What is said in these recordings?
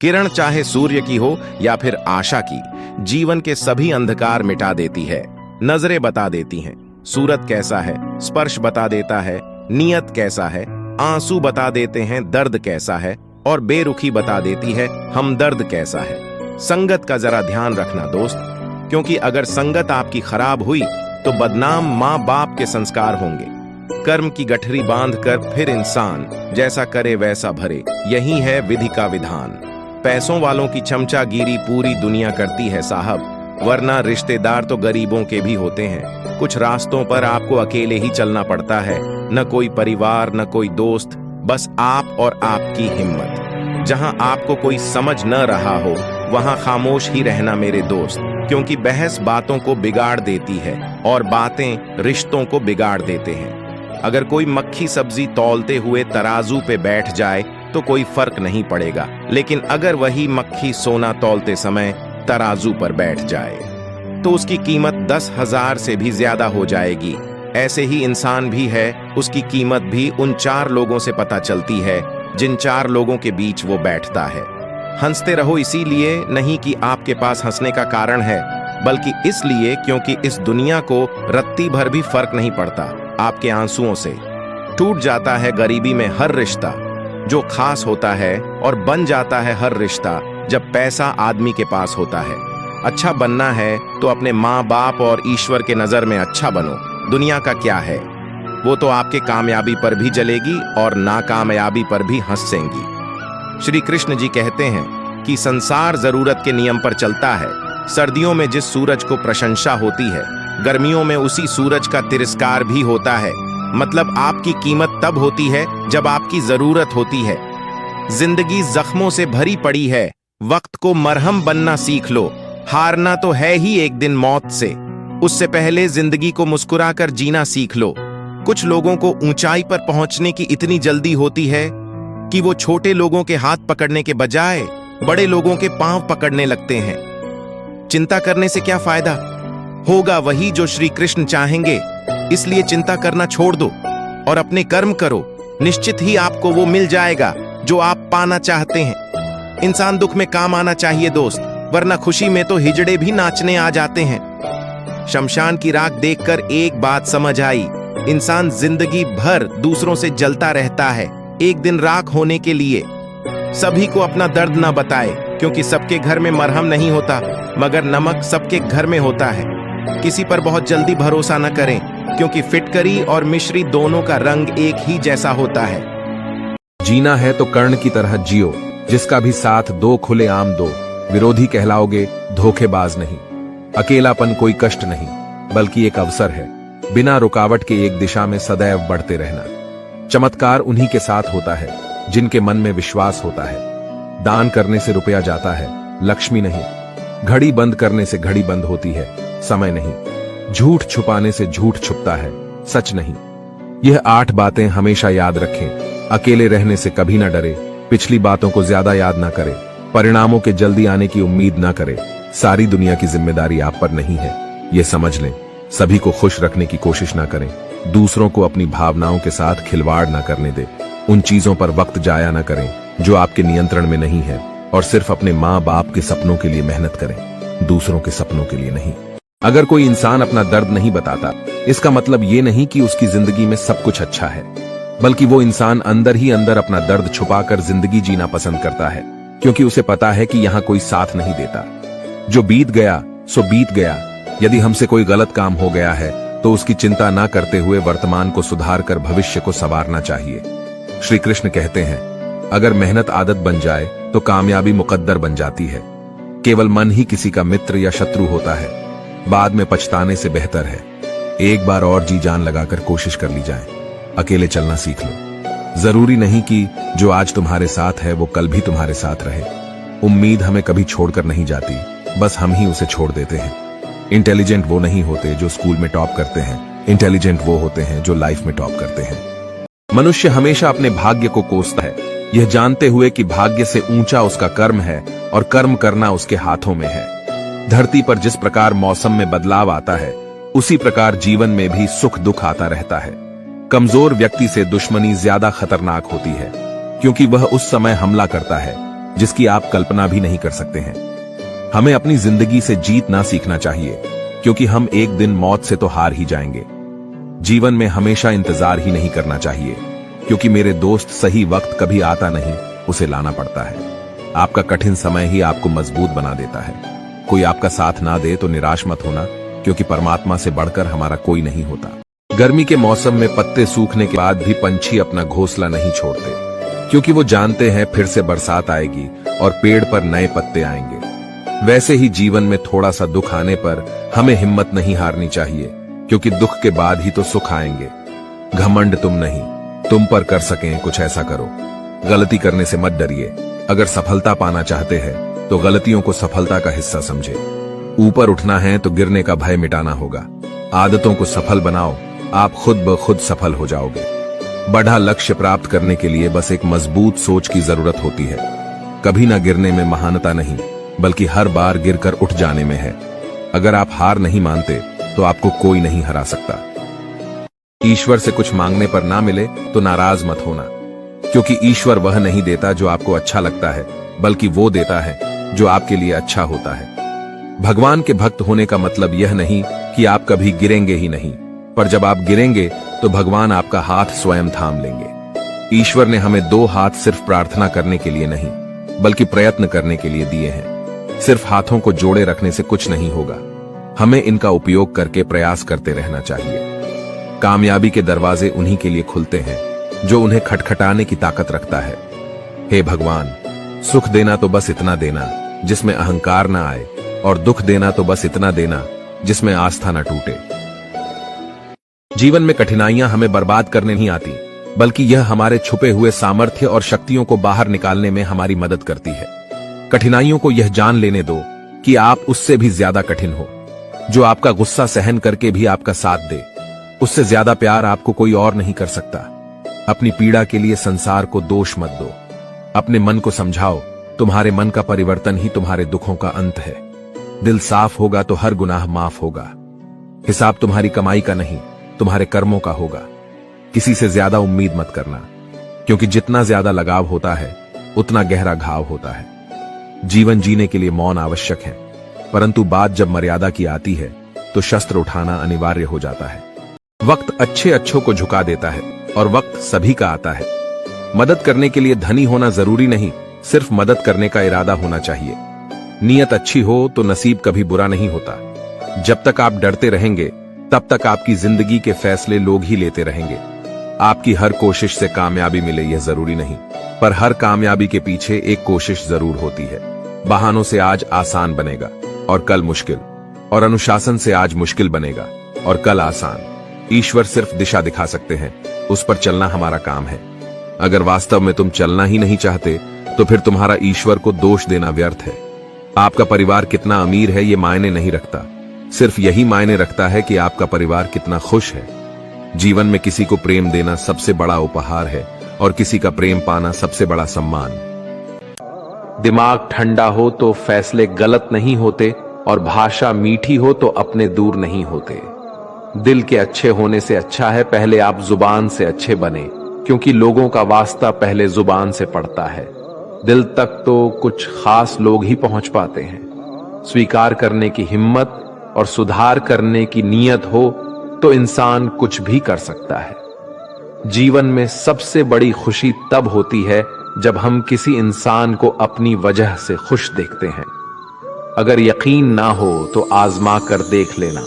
किरण चाहे सूर्य की हो या फिर आशा की, जीवन के सभी अंधकार मिटा देती है। नजरें बता देती हैं सूरत कैसा है, स्पर्श बता देता है नियत कैसा है, आंसू बता देते हैं दर्द कैसा है, और बेरुखी बता देती है हमदर्द कैसा है। संगत का जरा ध्यान रखना दोस्त, क्योंकि अगर संगत आपकी खराब हुई तो बदनाम माँ बाप के संस्कार होंगे। कर्म की गठरी बांधकर फिर इंसान जैसा करे वैसा भरे, यही है विधि का विधान। पैसों वालों की चमचागिरी पूरी दुनिया करती है साहब, वरना रिश्तेदार तो गरीबों के भी होते हैं। कुछ रास्तों पर आपको अकेले ही चलना पड़ता है, न कोई परिवार न कोई दोस्त, बस आप और आपकी हिम्मत। जहां आपको कोई समझ न रहा हो वहां खामोश ही रहना मेरे दोस्त, क्योंकि बहस बातों को बिगाड़ देती है और बातें रिश्तों को बिगाड़ देते हैं। अगर कोई मक्खी सब्जी तौलते हुए तराजू पे बैठ जाए तो कोई फर्क नहीं पड़ेगा, लेकिन अगर वही मक्खी सोना तौलते समय तराजू पर बैठ जाए तो उसकी कीमत 10,000 से भी ज्यादा हो जाएगी। ऐसे ही इंसान भी है, उसकी कीमत भी उन 4 लोगों से पता चलती है जिन 4 लोगों के बीच वो बैठता है। हंसते रहो इसीलिए नहीं कि आपके पास हंसने का कारण है, बल्कि इसलिए क्योंकि इस दुनिया को रत्ती भर भी फर्क नहीं पड़ता आपके आंसुओं से। टूट जाता है गरीबी में हर रिश्ता जो खास होता है, और बन जाता है हर रिश्ता जब पैसा आदमी के पास होता है। अच्छा बनना है तो अपने माँ बाप और ईश्वर के नजर में अच्छा बनो। दुनिया का क्या है, वो तो आपके कामयाबी पर भी जलेगी और नाकामयाबी पर भी हंसेंगी। श्री कृष्ण जी कहते हैं कि संसार जरूरत के नियम पर चलता है। सर्दियों में जिस सूरज को प्रशंसा होती है, गर्मियों में उसी सूरज का तिरस्कार भी होता है। मतलब आपकी कीमत तब होती है जब आपकी जरूरत होती है। जिंदगी जख्मों से भरी पड़ी है, वक्त को मरहम बनना सीख लो। हारना तो है ही एक दिन मौत से, उससे पहले जिंदगी को मुस्कुराकर जीना सीख लो। कुछ लोगों को ऊंचाई पर पहुंचने की इतनी जल्दी होती है कि वो छोटे लोगों के हाथ पकड़ने के बजाय बड़े लोगों के पांव पकड़ने लगते हैं। चिंता करने से क्या फायदा, होगा वही जो श्री कृष्ण चाहेंगे। इसलिए चिंता करना छोड़ दो और अपने कर्म करो, निश्चित ही आपको वो मिल जाएगा जो आप पाना चाहते हैं। इंसान दुख में काम आना चाहिए दोस्त, वरना खुशी में तो हिजड़े भी नाचने आ जाते हैं। शमशान की राख देखकर एक बात समझ आई, इंसान जिंदगी भर दूसरों से जलता रहता है, एक दिन राख होने के लिए। सभी को अपना दर्द ना बताए, क्योंकि सबके घर में मरहम नहीं होता, मगर नमक सबके घर में होता है। किसी पर बहुत जल्दी भरोसा न करें, क्योंकि फिटकरी और मिश्री दोनों का रंग एक ही जैसा होता है। जीना है तो कर्ण की तरह जियो, जिसका भी साथ दो खुले आम दो। विरोधी कहलाओगे धोखेबाज नहीं। अकेलापन कोई कष्ट नहीं, बल्कि एक अवसर है। बिना रुकावट के एक दिशा में सदैव बढ़ते रहना। चमत्कार उन्हीं के साथ होता है जिनके मन में विश्वास होता है। दान करने से रुपया जाता है, लक्ष्मी नहीं। घड़ी बंद करने से घड़ी बंद होती है, समय नहीं। झूठ छुपाने से झूठ छुपता है, सच नहीं। यह 8 बातें हमेशा याद रखें। अकेले रहने से कभी ना डरे। पिछली बातों को ज्यादा याद ना करें। परिणामों के जल्दी आने की उम्मीद ना करें। सारी दुनिया की जिम्मेदारी आप पर नहीं है, ये समझ लें। सभी को खुश रखने की कोशिश ना करें। दूसरों को अपनी भावनाओं के साथ खिलवाड़ ना करने दें। उन चीजों पर वक्त जाया ना करें जो आपके नियंत्रण में नहीं है, और सिर्फ अपने माँ बाप के सपनों के लिए मेहनत करें, दूसरों के सपनों के लिए नहीं। अगर कोई इंसान अपना दर्द नहीं बताता, इसका मतलब ये नहीं कि उसकी जिंदगी में सब कुछ अच्छा है, बल्कि वो इंसान अंदर ही अंदर अपना दर्द छुपाकर जिंदगी जीना पसंद करता है, क्योंकि उसे पता है कि यहाँ कोई साथ नहीं देता। जो बीत गया सो बीत गया। यदि हमसे कोई गलत काम हो गया है तो उसकी चिंता ना करते हुए वर्तमान को सुधार कर भविष्य को संवारना चाहिए। श्री कृष्ण कहते हैं, अगर मेहनत आदत बन जाए तो कामयाबी मुकद्दर बन जाती है। केवल मन ही किसी का मित्र या शत्रु होता है। बाद में पछताने से बेहतर है एक बार और जी जान लगाकर कोशिश कर ली जाए। अकेले चलना सीख लो। जरूरी नहीं कि जो आज तुम्हारे साथ है वो कल भी तुम्हारे साथ रहे। उम्मीद हमें कभी छोड़कर नहीं जाती, बस हम ही उसे छोड़ देते हैं। इंटेलिजेंट वो नहीं होते जो स्कूल में टॉप करते हैं, इंटेलिजेंट वो होते हैं जो लाइफ में टॉप करते हैं। मनुष्य हमेशा अपने भाग्य को कोसता है, यह जानते हुए कि भाग्य से ऊंचा उसका कर्म है और कर्म करना उसके हाथों में है। धरती पर जिस प्रकार मौसम में बदलाव आता है, उसी प्रकार जीवन में भी सुख दुख आता रहता है। कमजोर व्यक्ति से दुश्मनी ज्यादा खतरनाक होती है, क्योंकि वह उस समय हमला करता है जिसकी आप कल्पना भी नहीं कर सकते हैं। हमें अपनी जिंदगी से जीतना सीखना चाहिए, क्योंकि हम एक दिन मौत से तो हार ही जाएंगे। जीवन में हमेशा इंतजार ही नहीं करना चाहिए, क्योंकि मेरे दोस्त सही वक्त कभी आता नहीं, उसे लाना पड़ता है। आपका कठिन समय ही आपको मजबूत बना देता है। कोई आपका साथ ना दे तो निराश मत होना, क्योंकि परमात्मा से बढ़कर हमारा कोई नहीं होता। गर्मी के मौसम में पत्ते सूखने के बाद भी पंछी अपना घोंसला नहीं छोड़ते, क्योंकि वो जानते हैं फिर से बरसात आएगी और पेड़ पर नए पत्ते आएंगे। वैसे ही जीवन में थोड़ा सा दुख आने पर हमें हिम्मत नहीं हारनी चाहिए, क्योंकि दुख के बाद ही तो सुख आएंगे। घमंड तुम नहीं, तुम पर कर सकें कुछ ऐसा करो। गलती करने से मत डरिए। अगर सफलता पाना चाहते हैं तो गलतियों को सफलता का हिस्सा समझे। ऊपर उठना है तो गिरने का भय मिटाना होगा। आदतों को सफल बनाओ, आप खुद ब खुद सफल हो जाओगे। बड़ा लक्ष्य प्राप्त करने के लिए बस एक मजबूत सोच की जरूरत होती है। कभी ना गिरने में महानता नहीं, बल्कि हर बार गिरकर उठ जाने में है। अगर आप हार नहीं मानते तो आपको कोई नहीं हरा सकता। ईश्वर से कुछ मांगने पर ना मिले तो नाराज मत होना, क्योंकि ईश्वर वह नहीं देता जो आपको अच्छा लगता है, बल्कि वो देता है जो आपके लिए अच्छा होता है। भगवान के भक्त होने का मतलब यह नहीं कि आप कभी गिरेंगे ही नहीं, पर जब आप गिरेंगे तो भगवान आपका हाथ स्वयं थाम लेंगे। ईश्वर ने हमें दो हाथ सिर्फ प्रार्थना करने के लिए नहीं, बल्कि प्रयत्न करने के लिए दिए हैं। सिर्फ हाथों को जोड़े रखने से कुछ नहीं होगा, हमें इनका उपयोग करके प्रयास करते रहना चाहिए। कामयाबी के दरवाजे उन्हीं के लिए खुलते हैं जो उन्हें खटखटाने की ताकत रखता है। हे भगवान, सुख देना तो बस इतना देना जिसमें अहंकार ना आए, और दुख देना तो बस इतना देना जिसमें आस्था ना टूटे। जीवन में कठिनाइयां हमें बर्बाद करने नहीं आती, बल्कि यह हमारे छुपे हुए सामर्थ्य और शक्तियों को बाहर निकालने में हमारी मदद करती है। कठिनाइयों को यह जान लेने दो कि आप उससे भी ज्यादा कठिन हो। जो आपका गुस्सा सहन करके भी आपका साथ दे, उससे ज्यादा प्यार आपको कोई और नहीं कर सकता। अपनी पीड़ा के लिए संसार को दोष मत दो। अपने मन को समझाओ, तुम्हारे मन का परिवर्तन ही तुम्हारे दुखों का अंत है। दिल साफ होगा तो हर गुनाह माफ होगा। हिसाब तुम्हारी कमाई का नहीं, तुम्हारे कर्मों का होगा। किसी से ज्यादा उम्मीद मत करना, क्योंकि जितना ज्यादा लगाव होता है उतना गहरा घाव होता है। जीवन जीने के लिए मौन आवश्यक है, परंतु बात जब मर्यादा की आती है तो शस्त्र उठाना अनिवार्य हो जाता है। वक्त अच्छे अच्छों को झुका देता है और वक्त सभी का आता है। मदद करने के लिए धनी होना जरूरी नहीं, सिर्फ मदद करने का इरादा होना चाहिए। नीयत अच्छी हो तो नसीब कभी बुरा नहीं होता। जब तक आप डरते रहेंगे तब तक आपकी जिंदगी के फैसले लोग ही लेते रहेंगे। आपकी हर कोशिश से कामयाबी मिले यह जरूरी नहीं, पर हर कामयाबी के पीछे एक कोशिश जरूर होती है। बहानों से आज आसान बनेगा और कल मुश्किल, और अनुशासन से आज मुश्किल बनेगा और कल आसान। ईश्वर सिर्फ दिशा दिखा सकते हैं, उस पर चलना हमारा काम है। अगर वास्तव में तुम चलना ही नहीं चाहते तो फिर तुम्हारा ईश्वर को दोष देना व्यर्थ है। आपका परिवार कितना अमीर है ये मायने नहीं रखता, सिर्फ यही मायने रखता है कि आपका परिवार कितना खुश है। जीवन में किसी को प्रेम देना सबसे बड़ा उपहार है और किसी का प्रेम पाना सबसे बड़ा सम्मान। दिमाग ठंडा हो तो फैसले गलत नहीं होते, और भाषा मीठी हो तो अपने दूर नहीं होते। दिल के अच्छे होने से अच्छा है पहले आप जुबान से अच्छे बने, क्योंकि लोगों का वास्ता पहले जुबान से पड़ता है। दिल तक तो कुछ खास लोग ही पहुंच पाते हैं। स्वीकार करने की हिम्मत और सुधार करने की नीयत हो तो इंसान कुछ भी कर सकता है। जीवन में सबसे बड़ी खुशी तब होती है जब हम किसी इंसान को अपनी वजह से खुश देखते हैं। अगर यकीन ना हो तो आजमा कर देख लेना।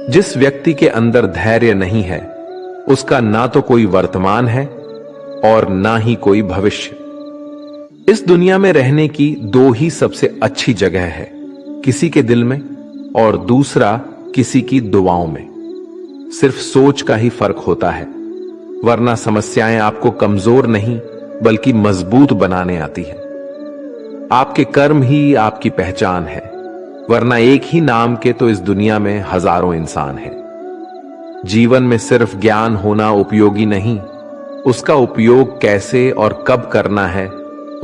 जिस व्यक्ति के अंदर धैर्य नहीं है उसका ना तो कोई वर्तमान है और ना ही कोई भविष्य। इस दुनिया में रहने की दो ही सबसे अच्छी जगह है, किसी के दिल में और दूसरा किसी की दुआओं में। सिर्फ सोच का ही फर्क होता है, वरना समस्याएं आपको कमजोर नहीं बल्कि मजबूत बनाने आती है। आपके कर्म ही आपकी पहचान है, वरना एक ही नाम के तो इस दुनिया में हजारों इंसान हैं। जीवन में सिर्फ ज्ञान होना उपयोगी नहीं, उसका उपयोग कैसे और कब करना है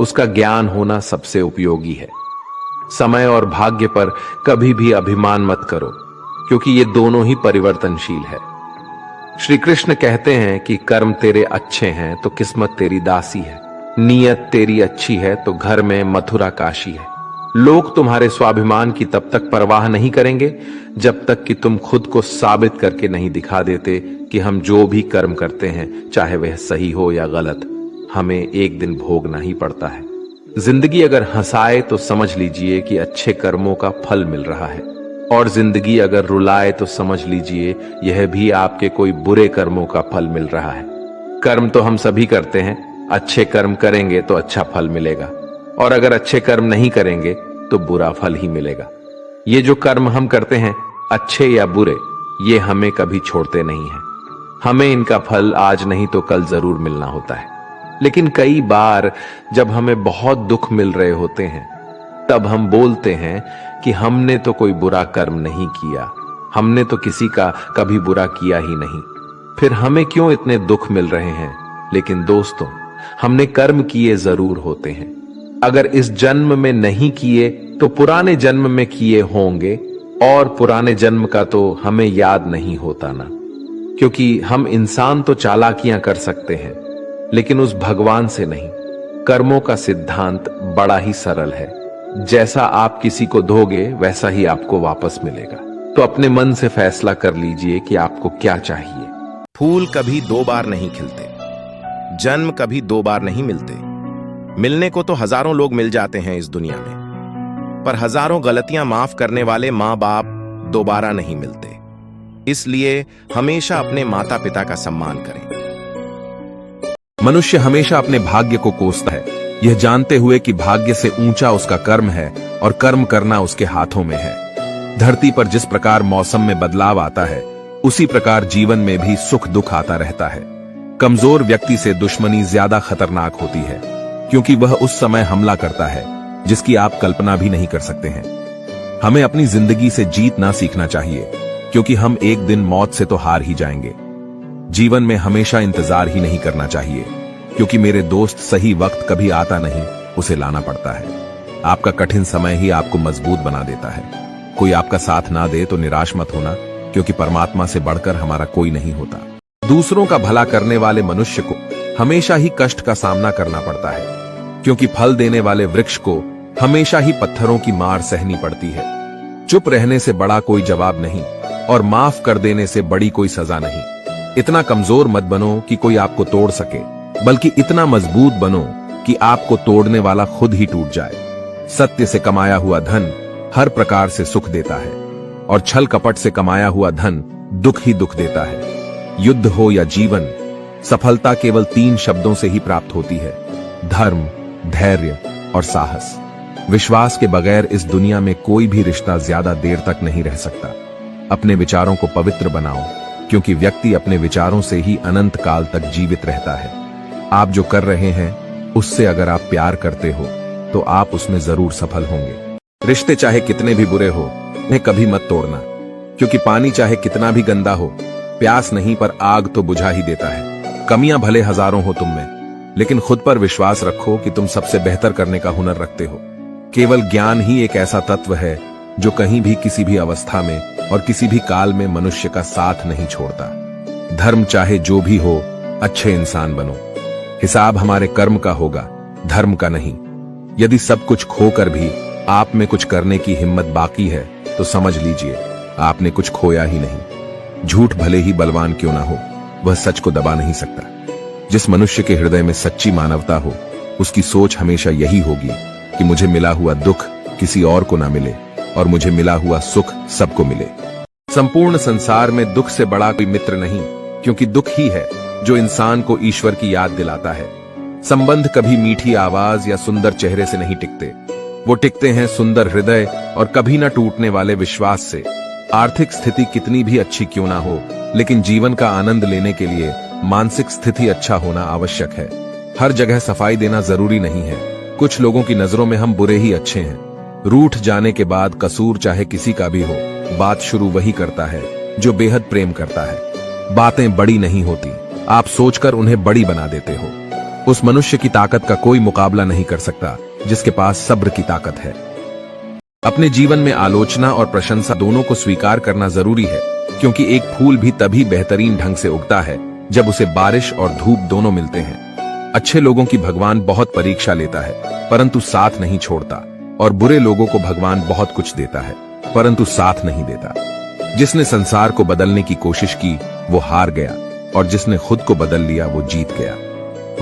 उसका ज्ञान होना सबसे उपयोगी है। समय और भाग्य पर कभी भी अभिमान मत करो, क्योंकि ये दोनों ही परिवर्तनशील है। श्री कृष्ण कहते हैं कि कर्म तेरे अच्छे हैं तो किस्मत तेरी दासी है, नीयत तेरी अच्छी है तो घर में मथुरा काशी है। लोग तुम्हारे स्वाभिमान की तब तक परवाह नहीं करेंगे जब तक कि तुम खुद को साबित करके नहीं दिखा देते कि हम जो भी कर्म करते हैं, चाहे वह सही हो या गलत, हमें एक दिन भोगना ही पड़ता है। जिंदगी अगर हंसाए तो समझ लीजिए कि अच्छे कर्मों का फल मिल रहा है, और जिंदगी अगर रुलाए तो समझ लीजिए यह भी आपके कोई बुरे कर्मों का फल मिल रहा है। कर्म तो हम सभी करते हैं, अच्छे कर्म करेंगे तो अच्छा फल मिलेगा, और अगर अच्छे कर्म नहीं करेंगे तो बुरा फल ही मिलेगा। ये जो कर्म हम करते हैं, अच्छे या बुरे, ये हमें कभी छोड़ते नहीं हैं। हमें इनका फल आज नहीं तो कल जरूर मिलना होता है। लेकिन कई बार जब हमें बहुत दुख मिल रहे होते हैं, तब हम बोलते हैं कि हमने तो कोई बुरा कर्म नहीं किया, हमने तो किसी का कभी बुरा किया ही नहीं, फिर हमें क्यों इतने दुख मिल रहे हैं। लेकिन दोस्तों, हमने कर्म किए जरूर होते हैं। अगर इस जन्म में नहीं किए तो पुराने जन्म में किए होंगे, और पुराने जन्म का तो हमें याद नहीं होता ना, क्योंकि हम इंसान तो चालाकियां कर सकते हैं लेकिन उस भगवान से नहीं। कर्मों का सिद्धांत बड़ा ही सरल है, जैसा आप किसी को दोगे वैसा ही आपको वापस मिलेगा। तो अपने मन से फैसला कर लीजिए कि आपको क्या चाहिए। फूल कभी दो बार नहीं खिलते, जन्म कभी दो बार नहीं मिलते। मिलने को तो हजारों लोग मिल जाते हैं इस दुनिया में, पर हजारों गलतियां माफ करने वाले माँ बाप दोबारा नहीं मिलते। इसलिए हमेशा अपने माता पिता का सम्मान करें। मनुष्य हमेशा अपने भाग्य को कोसता है, यह जानते हुए कि भाग्य से ऊंचा उसका कर्म है और कर्म करना उसके हाथों में है। धरती पर जिस प्रकार मौसम में बदलाव आता है, उसी प्रकार जीवन में भी सुख दुख आता रहता है। कमजोर व्यक्ति से दुश्मनी ज्यादा खतरनाक होती है, क्योंकि वह उस समय हमला करता है जिसकी आप कल्पना भी नहीं कर सकते हैं। हमें अपनी जिंदगी से जीतना सीखना चाहिए, क्योंकि हम एक दिन मौत से तो हार ही जाएंगे। जीवन में हमेशा इंतजार ही नहीं करना चाहिए, क्योंकि मेरे दोस्त सही वक्त कभी आता नहीं, उसे लाना पड़ता है। आपका कठिन समय ही आपको मजबूत बना देता है। कोई आपका साथ ना दे तो निराश मत होना, क्योंकि परमात्मा से बढ़कर हमारा कोई नहीं होता। दूसरों का भला करने वाले मनुष्य को हमेशा ही कष्ट का सामना करना पड़ता है, क्योंकि फल देने वाले वृक्ष को हमेशा ही पत्थरों की मार सहनी पड़ती है। चुप रहने से बड़ा कोई जवाब नहीं, और माफ कर देने से बड़ी कोई सजा नहीं। इतना कमजोर मत बनो कि कोई आपको तोड़ सके, बल्कि इतना मजबूत बनो कि आपको तोड़ने वाला खुद ही टूट जाए। सत्य से कमाया हुआ धन हर प्रकार से सुख देता है, और छल कपट से कमाया हुआ धन दुख ही दुख देता है। युद्ध हो या जीवन, सफलता केवल 3 शब्दों से ही प्राप्त होती है: धर्म, धैर्य और साहस। विश्वास के बगैर इस दुनिया में कोई भी रिश्ता ज्यादा देर तक नहीं रह सकता। अपने विचारों को पवित्र बनाओ, क्योंकि व्यक्ति अपने विचारों से ही अनंत काल तक जीवित रहता है। आप जो कर रहे हैं उससे अगर आप प्यार करते हो तो आप उसमें जरूर सफल होंगे। रिश्ते चाहे कितने भी बुरे हो, उन्हें कभी मत तोड़ना, क्योंकि पानी चाहे कितना भी गंदा हो, प्यास नहीं पर आग तो बुझा ही देता है। कमियां भले हजारों हो तुम में, लेकिन खुद पर विश्वास रखो कि तुम सबसे बेहतर करने का हुनर रखते हो। केवल ज्ञान ही एक ऐसा तत्व है जो कहीं भी किसी भी अवस्था में और किसी भी काल में मनुष्य का साथ नहीं छोड़ता। धर्म चाहे जो भी हो, अच्छे इंसान बनो। हिसाब हमारे कर्म का होगा, धर्म का नहीं। यदि सब कुछ खोकर भी आप में कुछ करने की हिम्मत बाकी है तो समझ लीजिए आपने कुछ खोया ही नहीं। झूठ भले ही बलवान क्यों ना हो, वह सच को दबा नहीं सकता। जिस मनुष्य के हृदय में सच्ची मानवता हो, उसकी सोच हमेशा यही होगी कि मुझे मिला हुआ दुख किसी और को ना मिले, और मुझे मिला हुआ सुख सबको मिले। संपूर्ण संसार में दुख से बड़ा कोई मित्र नहीं, क्योंकि दुख ही है जो इंसान को ईश्वर की याद दिलाता है। संबंध कभी मीठी आवाज या सुंदर चेहरे से नहीं टिकते, वो टिकते हैं सुंदर हृदय और कभी न टूटने वाले विश्वास से। आर्थिक स्थिति कितनी भी अच्छी क्यों ना हो, लेकिन जीवन का आनंद लेने के लिए मानसिक स्थिति अच्छा होना आवश्यक है। हर जगह सफाई देना जरूरी नहीं है। कुछ लोगों की नजरों में हम बुरे ही अच्छे हैं। रूठ जाने के बाद कसूर चाहे किसी का भी हो, बात शुरू वही करता है जो बेहद प्रेम करता है। बातें बड़ी नहीं होती, आप सोचकर उन्हें बड़ी बना देते हो। उस मनुष्य की ताकत का कोई मुकाबला नहीं कर सकता जिसके पास सब्र की ताकत है। अपने जीवन में आलोचना और प्रशंसा दोनों को स्वीकार करना जरूरी है, क्योंकि एक फूल भी तभी बेहतरीन ढंग से उगता है जब उसे बारिश और धूप दोनों मिलते हैं। अच्छे लोगों की भगवान बहुत परीक्षा लेता है परंतु साथ नहीं छोड़ता, और बुरे लोगों को भगवान बहुत कुछ देता है परंतु साथ नहीं देता। जिसने संसार को बदलने की कोशिश की वो हार गया, और जिसने खुद को बदल लिया वो जीत गया।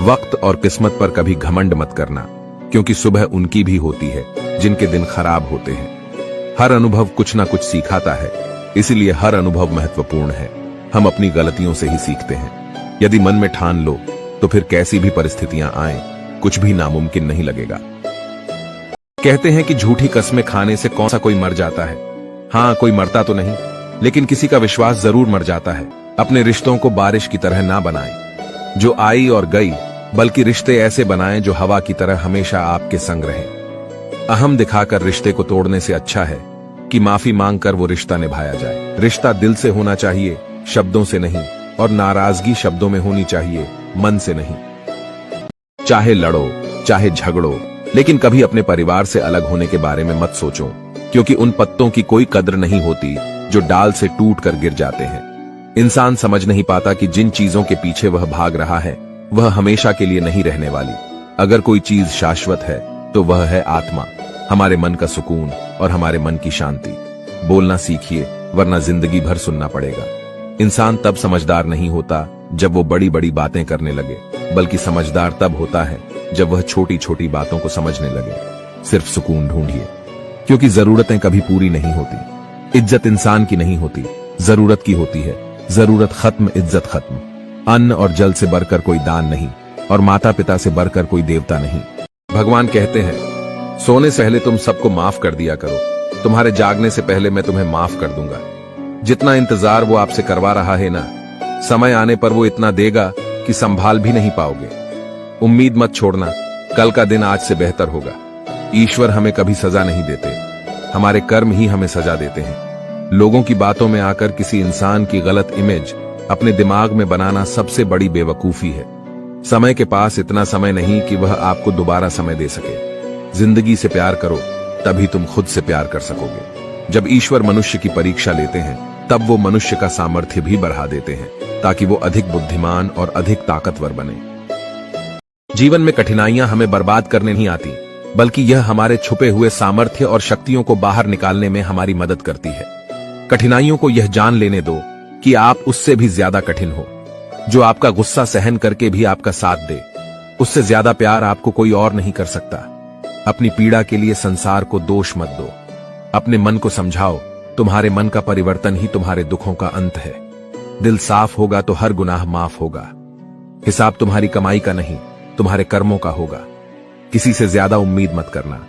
वक्त और किस्मत पर कभी घमंड मत करना, क्योंकि सुबह उनकी भी होती है जिनके दिन खराब होते हैं। हर अनुभव कुछ ना कुछ सिखाता है, इसलिए हर अनुभव महत्वपूर्ण है। हम अपनी गलतियों से ही सीखते हैं। यदि मन में ठान लो तो फिर कैसी भी परिस्थितियां आए कुछ भी नामुमकिन नहीं लगेगा। कहते हैं कि झूठी कस्में खाने से कौन सा कोई मर जाता है। हाँ, कोई मरता तो नहीं, लेकिन किसी का विश्वास जरूर मर जाता है। अपने रिश्तों को बारिश की तरह ना बनाएं जो आई और गई, बल्कि रिश्ते ऐसे बनाएं जो हवा की तरह हमेशा आपके संग रहें। अहम दिखाकर रिश्ते को तोड़ने से अच्छा है कि माफी मांगकर वो रिश्ता निभाया जाए। रिश्ता दिल से होना चाहिए, शब्दों से नहीं, और नाराजगी शब्दों में होनी चाहिए, मन से नहीं। चाहे लड़ो चाहे झगड़ो, लेकिन कभी अपने परिवार से अलग होने के बारे में मत सोचो, क्योंकि उन पत्तों की कोई कद्र नहीं होती जो डाल से टूट कर गिर जाते हैं। इंसान समझ नहीं पाता कि जिन चीजों के पीछे वह भाग रहा है वह हमेशा के लिए नहीं रहने वाली। अगर कोई चीज शाश्वत है तो वह है आत्मा, हमारे मन का सुकून और हमारे मन की शांति। बोलना सीखिए, वरना जिंदगी भर सुनना पड़ेगा। इंसान तब समझदार नहीं होता जब वो बड़ी बड़ी बातें करने लगे, बल्कि समझदार तब होता है जब वह छोटी छोटी बातों को समझने लगे। सिर्फ सुकून ढूंढिए, क्योंकि जरूरतें कभी पूरी नहीं होती। इज्जत इंसान की नहीं होती, जरूरत की होती है। जरूरत खत्म, इज्जत खत्म। अन्न और जल से बढ़कर कोई दान नहीं, और माता पिता से बढ़कर कोई देवता नहीं। भगवान कहते हैं, सोने से पहले तुम सबको माफ कर दिया करो, तुम्हारे जागने से पहले मैं तुम्हें माफ कर दूंगा। जितना इंतजार वो आपसे करवा रहा है ना, समय आने पर वो इतना देगा कि संभाल भी नहीं पाओगे। उम्मीद मत छोड़ना, कल का दिन आज से बेहतर होगा। ईश्वर हमें कभी सजा नहीं देते, हमारे कर्म ही हमें सजा देते हैं। लोगों की बातों में आकर किसी इंसान की गलत इमेज अपने दिमाग में बनाना सबसे बड़ी बेवकूफी है। समय के पास इतना समय नहीं कि वह आपको दोबारा समय दे सके। जिंदगी से प्यार करो, तभी तुम खुद से प्यार कर सकोगे। जब ईश्वर मनुष्य की परीक्षा लेते हैं तब वो मनुष्य का सामर्थ्य भी बढ़ा देते हैं, ताकि वो अधिक बुद्धिमान और अधिक ताकतवर बने। जीवन में कठिनाइयां हमें बर्बाद करने नहीं आती, बल्कि यह हमारे छुपे हुए सामर्थ्य और शक्तियों को बाहर निकालने में हमारी मदद करती है। कठिनाइयों को यह जान लेने दो कि आप उससे भी ज्यादा कठिन हो। जो आपका गुस्सा सहन करके भी आपका साथ दे, उससे ज्यादा प्यार आपको कोई और नहीं कर सकता। अपनी पीड़ा के लिए संसार को दोष मत दो। अपने मन को समझाओ, तुम्हारे मन का परिवर्तन ही तुम्हारे दुखों का अंत है। दिल साफ होगा तो हर गुनाह माफ होगा। हिसाब तुम्हारी कमाई का नहीं, तुम्हारे कर्मों का होगा। किसी से ज्यादा उम्मीद मत करना,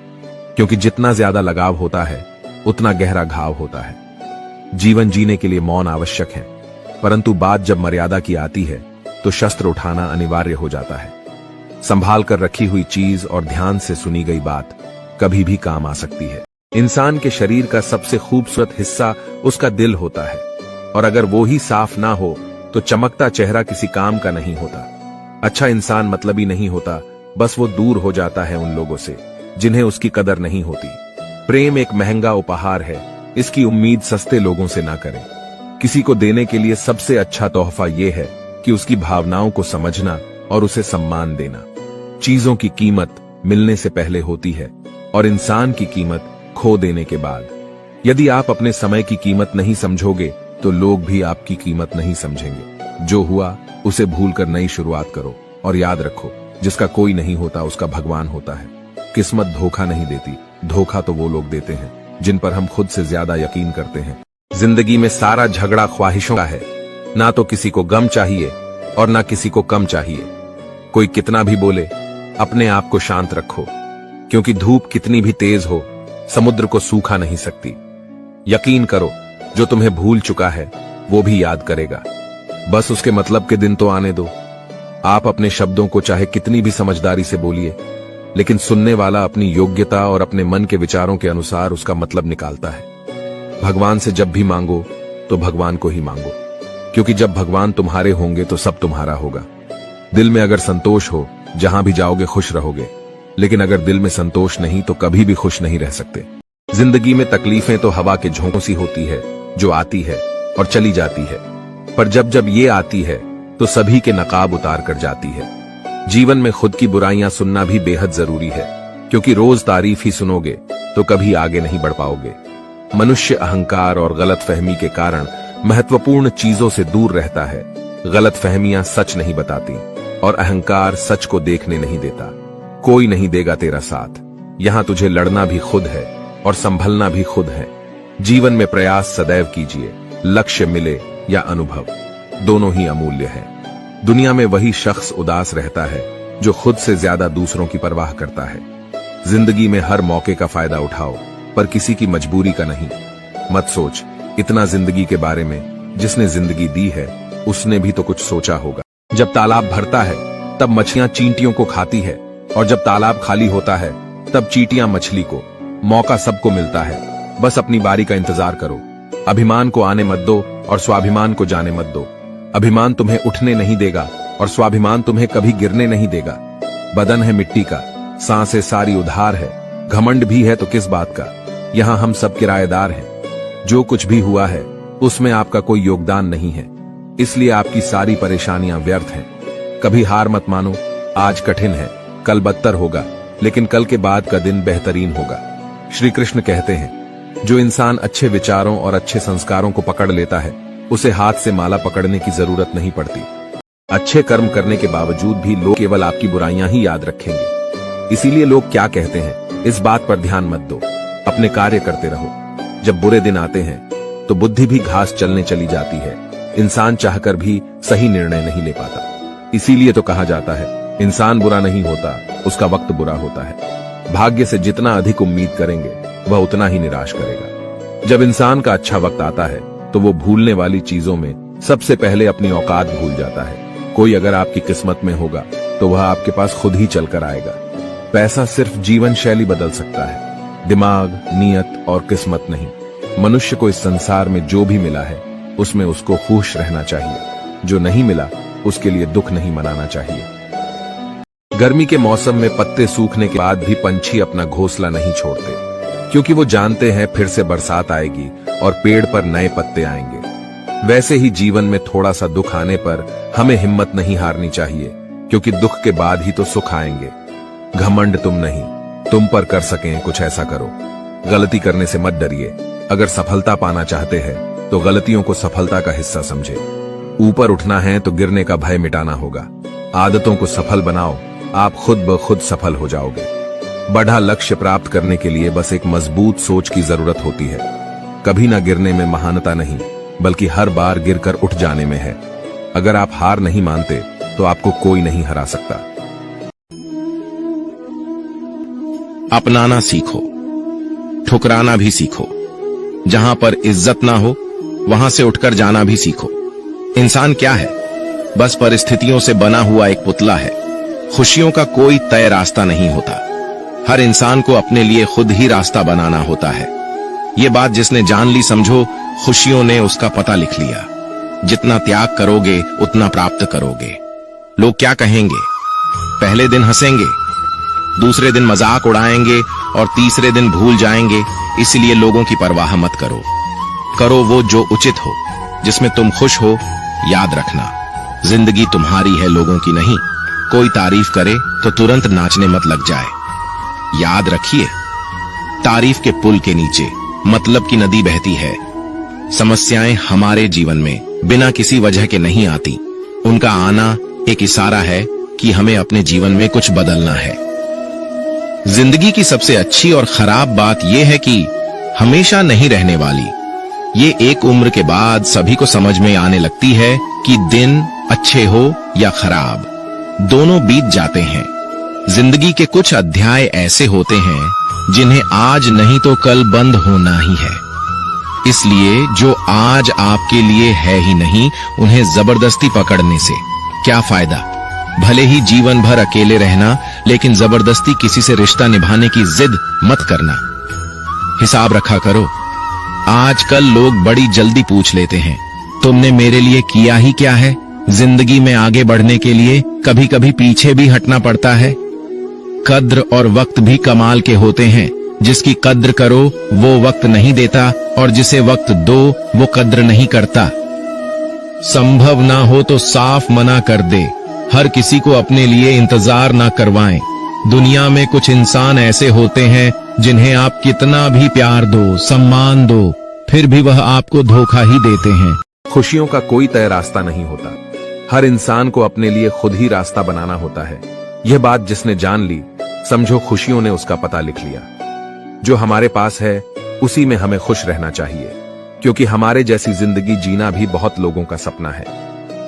क्योंकि जितना ज्यादा लगाव होता है उतना गहरा घाव होता है। जीवन जीने के लिए मौन आवश्यक है, परंतु बात जब मर्यादा की आती है तो शस्त्र उठाना अनिवार्य हो जाता है। संभाल कर रखी हुई चीज और ध्यान से सुनी गई बात कभी भी काम आ सकती है। इंसान के शरीर का सबसे खूबसूरत हिस्सा उसका दिल होता है, और अगर वो ही साफ ना हो तो चमकता चेहरा किसी काम का नहीं होता। अच्छा इंसान मतलबी नहीं होता, बस वो दूर हो जाता है उन लोगों से जिन्हें उसकी कदर नहीं होती। प्रेम एक महंगा उपहार है, इसकी उम्मीद सस्ते लोगों से ना करें। किसी को देने के लिए सबसे अच्छा तोहफा यह है कि उसकी भावनाओं को समझना और उसे सम्मान देना। चीजों की कीमत मिलने से पहले होती है, और इंसान की कीमत खो देने के बाद। यदि आप अपने समय की कीमत नहीं समझोगे तो लोग भी आपकी कीमत नहीं समझेंगे। जो हुआ उसे भूलकर नई शुरुआत करो, और याद रखो, जिसका कोई नहीं होता उसका भगवान होता है। किस्मत धोखा नहीं देती, धोखा तो वो लोग देते हैं जिन पर हम खुद से ज्यादा यकीन करते हैं। जिंदगी में सारा झगड़ा ख्वाहिशों का है, ना तो किसी को गम चाहिए और ना किसी को कम चाहिए। कोई कितना भी बोले, अपने आप को शांत रखो, क्योंकि धूप कितनी भी तेज हो समुद्र को सूखा नहीं सकती। यकीन करो, जो तुम्हें भूल चुका है वो भी याद करेगा। बस उसके मतलब के दिन तो आने दो। आप अपने शब्दों को चाहे कितनी भी समझदारी से बोलिए, लेकिन सुनने वाला अपनी योग्यता और अपने मन के विचारों के अनुसार उसका मतलब निकालता है। भगवान से जब भी मांगो तो भगवान को ही मांगो, क्योंकि जब भगवान तुम्हारे होंगे तो सब तुम्हारा होगा। दिल में अगर संतोष हो, जहां भी जाओगे खुश रहोगे, लेकिन अगर दिल में संतोष नहीं तो कभी भी खुश नहीं रह सकते। जिंदगी में तकलीफें तो हवा के झोंकों सी होती है, जो आती है और चली जाती है, पर जब जब ये आती है तो सभी के नकाब उतार कर जाती है। जीवन में खुद की बुराइयां सुनना भी बेहद जरूरी है, क्योंकि रोज तारीफ ही सुनोगे तो कभी आगे नहीं बढ़ पाओगे। मनुष्य अहंकार और गलतफहमी के कारण महत्वपूर्ण चीजों से दूर रहता है। गलतफहमियां सच नहीं बताती और अहंकार सच को देखने नहीं देता। कोई नहीं देगा तेरा साथ। यहां तुझे लड़ना भी खुद है और संभलना भी खुद है। जीवन में प्रयास सदैव कीजिए, लक्ष्य मिले या अनुभव, दोनों ही अमूल्य है। दुनिया में वही शख्स उदास रहता है जो खुद से ज्यादा दूसरों की परवाह करता है। जिंदगी में हर मौके का फायदा उठाओ, पर किसी की मजबूरी का नहीं। मत सोच इतना जिंदगी के बारे में, जिसने जिंदगी दी है उसने भी तो कुछ सोचा होगा। जब तालाब भरता है तब मछलियां चींटियों को खाती है, और जब तालाब खाली होता है तब चींटियां मछली को। मौका सबको मिलता है, बस अपनी बारी का इंतजार करो। अभिमान को आने मत दो और स्वाभिमान को जाने मत दो। अभिमान तुम्हें उठने नहीं देगा और स्वाभिमान तुम्हें कभी गिरने नहीं देगा। बदन है मिट्टी का, सांसें सारी उधार है। घमंड भी है तो किस बात का, यहाँ हम सब किराएदार हैं। जो कुछ भी हुआ है उसमें आपका कोई योगदान नहीं है, इसलिए आपकी सारी परेशानियां व्यर्थ हैं। कभी हार मत मानो। आज कठिन है, कल बदतर होगा, लेकिन कल के बाद का दिन बेहतरीन होगा। श्री कृष्ण कहते हैं, जो इंसान अच्छे विचारों और अच्छे संस्कारों को पकड़ लेता है उसे हाथ से माला पकड़ने की जरूरत नहीं पड़ती। अच्छे कर्म करने के बावजूद भी लोग केवल आपकी बुराइयां ही याद रखेंगे। इसीलिए लोग क्या कहते हैं इस बात पर ध्यान मत दो, अपने कार्य करते रहो। जब बुरे दिन आते हैं तो बुद्धि भी घास चलने चली जाती है। इंसान चाहकर भी सही निर्णय नहीं ले पाता। इसीलिए तो कहा जाता है, इंसान बुरा नहीं होता, उसका वक्त बुरा होता है। भाग्य से जितना अधिक उम्मीद करेंगे वह उतना ही निराश करेगा। जब इंसान का अच्छा वक्त आता है तो वो भूलने वाली चीजों में सबसे पहले अपनी औकात भूल जाता है। कोई अगर आपकी किस्मत में होगा तो वह आपके पास खुद ही चलकर आएगा। पैसा सिर्फ जीवन शैली बदल सकता है, दिमाग, नियत और किस्मत नहीं। मनुष्य को इस संसार में जो भी मिला है उसमें उसको खुश रहना चाहिए। जो नहीं मिला उसके लिए दुख नहीं मनाना चाहिए। गर्मी के मौसम में पत्ते सूखने के बाद भी पंछी अपना घोंसला नहीं छोड़ते, क्योंकि वो जानते हैं फिर से बरसात आएगी और पेड़ पर नए पत्ते आएंगे। वैसे ही जीवन में थोड़ा सा दुख आने पर हमें हिम्मत नहीं हारनी चाहिए, क्योंकि दुख के बाद ही तो सुख आएंगे। घमंड तुम नहीं, तुम पर कर सकें कुछ ऐसा करो। गलती करने से मत डरिए। अगर सफलता पाना चाहते हैं तो गलतियों को सफलता का हिस्सा समझे। ऊपर उठना है तो गिरने का भय मिटाना होगा। आदतों को सफल बनाओ, आप खुद ब खुद सफल हो जाओगे। बड़ा लक्ष्य प्राप्त करने के लिए बस एक मजबूत सोच की जरूरत होती है। कभी ना गिरने में महानता नहीं, बल्कि हर बार गिरकर उठ जाने में है। अगर आप हार नहीं मानते तो आपको कोई नहीं हरा सकता। अपनाना सीखो, ठुकराना भी सीखो। जहां पर इज्जत ना हो वहां से उठकर जाना भी सीखो। इंसान क्या है? बस परिस्थितियों से बना हुआ एक पुतला है। खुशियों का कोई तय रास्ता नहीं होता। हर इंसान को अपने लिए खुद ही रास्ता बनाना होता है। ये बात जिसने जान ली, समझो खुशियों ने उसका पता लिख लिया। जितना त्याग करोगे उतना प्राप्त करोगे। लोग क्या कहेंगे? पहले दिन हंसेंगे, दूसरे दिन मजाक उड़ाएंगे और तीसरे दिन भूल जाएंगे। इसलिए लोगों की परवाह मत करो। करो वो जो उचित हो, जिसमें तुम खुश हो। याद रखना, जिंदगी तुम्हारी है, लोगों की नहीं। कोई तारीफ करे तो तुरंत नाचने मत लग जाए। याद रखिए, तारीफ के पुल के नीचे मतलब की नदी बहती है। समस्याएं हमारे जीवन में बिना किसी वजह के नहीं आती। उनका आना एक इशारा है कि हमें अपने जीवन में कुछ बदलना है। जिंदगी की सबसे अच्छी और खराब बात यह है कि हमेशा नहीं रहने वाली। ये एक उम्र के बाद सभी को समझ में आने लगती है कि दिन अच्छे हो या खराब, दोनों बीत जाते हैं। जिंदगी के कुछ अध्याय ऐसे होते हैं जिन्हें आज नहीं तो कल बंद होना ही है। इसलिए जो आज आपके लिए है ही नहीं, उन्हें जबरदस्ती पकड़ने से क्या फायदा। भले ही जीवन भर अकेले रहना, लेकिन जबरदस्ती किसी से रिश्ता निभाने की जिद मत करना। हिसाब रखा करो। आजकल लोग बड़ी जल्दी पूछ लेते हैं, तुमने मेरे लिए किया ही क्या है। जिंदगी में आगे बढ़ने के लिए कभी कभी पीछे भी हटना पड़ता है। कद्र और वक्त भी कमाल के होते हैं। जिसकी कद्र करो वो वक्त नहीं देता, और जिसे वक्त दो वो कद्र नहीं करता। संभव ना हो तो साफ मना कर दे। हर किसी को अपने लिए इंतजार ना करवाएं। दुनिया में कुछ इंसान ऐसे होते हैं जिन्हें आप कितना भी प्यार दो, सम्मान दो, फिर भी वह आपको धोखा ही देते हैं। खुशियों का कोई तय रास्ता नहीं होता। हर इंसान को अपने लिए खुद ही रास्ता बनाना होता है। यह बात जिसने जान ली, समझो खुशियों ने उसका पता लिख लिया। जो हमारे पास है उसी में हमें खुश रहना चाहिए, क्योंकि हमारे जैसी जिंदगी जीना भी बहुत लोगों का सपना है।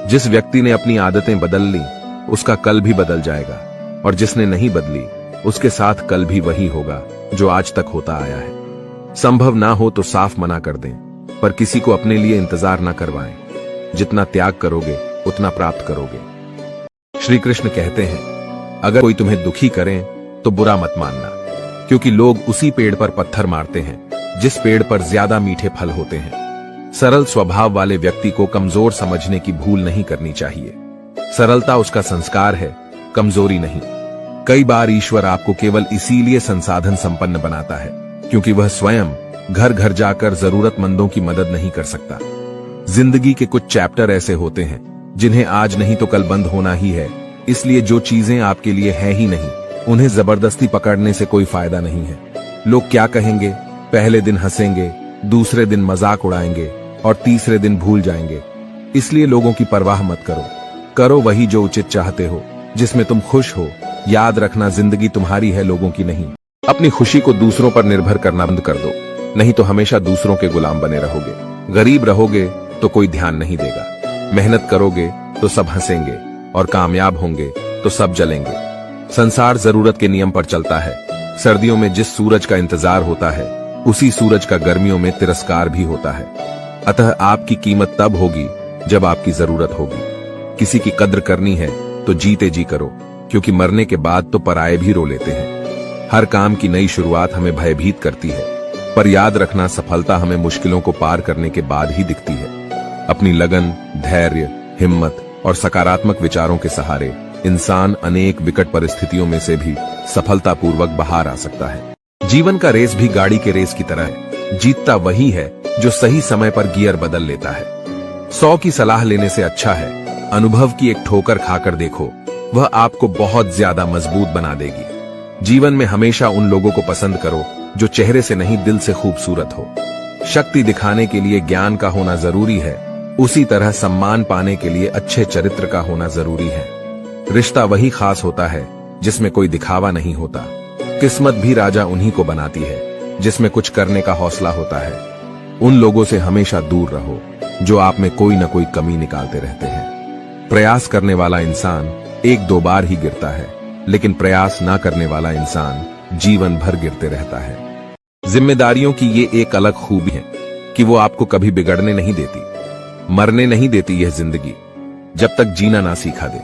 जिस व्यक्ति ने अपनी आदतें बदल ली उसका कल भी बदल जाएगा, और जिसने नहीं बदली उसके साथ कल भी वही होगा जो आज तक होता आया है। संभव ना हो तो साफ मना कर दें, पर किसी को अपने लिए इंतजार ना करवाएं। जितना त्याग करोगे उतना प्राप्त करोगे। श्री कृष्ण कहते हैं, अगर कोई तुम्हें दुखी करे तो बुरा मत मानना, क्योंकि लोग उसी पेड़ पर पत्थर मारते हैं जिस पेड़ पर ज्यादा मीठे फल होते हैं। सरल स्वभाव वाले व्यक्ति को कमजोर समझने की भूल नहीं करनी चाहिए। सरलता उसका संस्कार है, कमजोरी नहीं। कई बार ईश्वर आपको केवल इसीलिए संसाधन संपन्न बनाता है क्योंकि वह स्वयं घर घर जाकर जरूरतमंदों की मदद नहीं कर सकता। जिंदगी के कुछ चैप्टर ऐसे होते हैं जिन्हें आज नहीं तो कल बंद होना ही है, इसलिए जो चीजें आपके लिए है ही नहीं उन्हें जबरदस्ती पकड़ने से कोई फायदा नहीं है। लोग क्या कहेंगे, पहले दिन हंसेंगे, दूसरे दिन मजाक उड़ाएंगे और तीसरे दिन भूल जाएंगे। इसलिए लोगों की परवाह मत करो, करो वही जो उचित चाहते हो, जिसमें तुम खुश हो। याद रखना, जिंदगी तुम्हारी है, लोगों की नहीं। अपनी खुशी को दूसरों पर निर्भर करना बंद कर दो, नहीं तो हमेशा दूसरों के गुलाम बने रहोगे। गरीब रहोगे तो कोई ध्यान नहीं देगा, मेहनत करोगे तो सब हंसेंगे और कामयाब होंगे तो सब जलेंगे। संसार जरूरत के नियम पर चलता है। सर्दियों में जिस सूरज का इंतजार होता है उसी सूरज का गर्मियों में तिरस्कार भी होता है। अतः आपकी कीमत तब होगी जब आपकी जरूरत होगी। किसी की कद्र करनी है तो जीते जी करो, क्योंकि मरने के बाद तो पराये भी रो लेते हैं। हर काम की नई शुरुआत हमें भयभीत करती है, पर याद रखना, सफलता हमें मुश्किलों को पार करने के बाद ही दिखती है। अपनी लगन, धैर्य, हिम्मत और सकारात्मक विचारों के सहारे इंसान अनेक विकट परिस्थितियों में से भी सफलतापूर्वक बाहर आ सकता है। जीवन का रेस भी गाड़ी के रेस की तरह है। जीतता वही है जो सही समय पर गियर बदल लेता है। 100 की सलाह लेने से अच्छा है अनुभव की एक ठोकर खाकर देखो, वह आपको बहुत ज्यादा मजबूत बना देगी। जीवन में हमेशा उन लोगों को पसंद करो जो चेहरे से नहीं दिल से खूबसूरत हो। शक्ति दिखाने के लिए ज्ञान का होना जरूरी है, उसी तरह सम्मान पाने के लिए अच्छे चरित्र का होना जरूरी है। रिश्ता वही खास होता है जिसमें कोई दिखावा नहीं होता। किस्मत भी राजा उन्हीं को बनाती है जिसमें कुछ करने का हौसला होता है। उन लोगों से हमेशा दूर रहो जो आप में कोई न कोई कमी निकालते रहते हैं। प्रयास करने वाला इंसान 1-2 बार ही गिरता है, लेकिन प्रयास ना करने वाला इंसान जीवन भर गिरते रहता है। जिम्मेदारियों की ये एक अलग खूबी है कि वो आपको कभी बिगड़ने नहीं देती, मरने नहीं देती यह जिंदगी, जब तक जीना ना सीखा दे।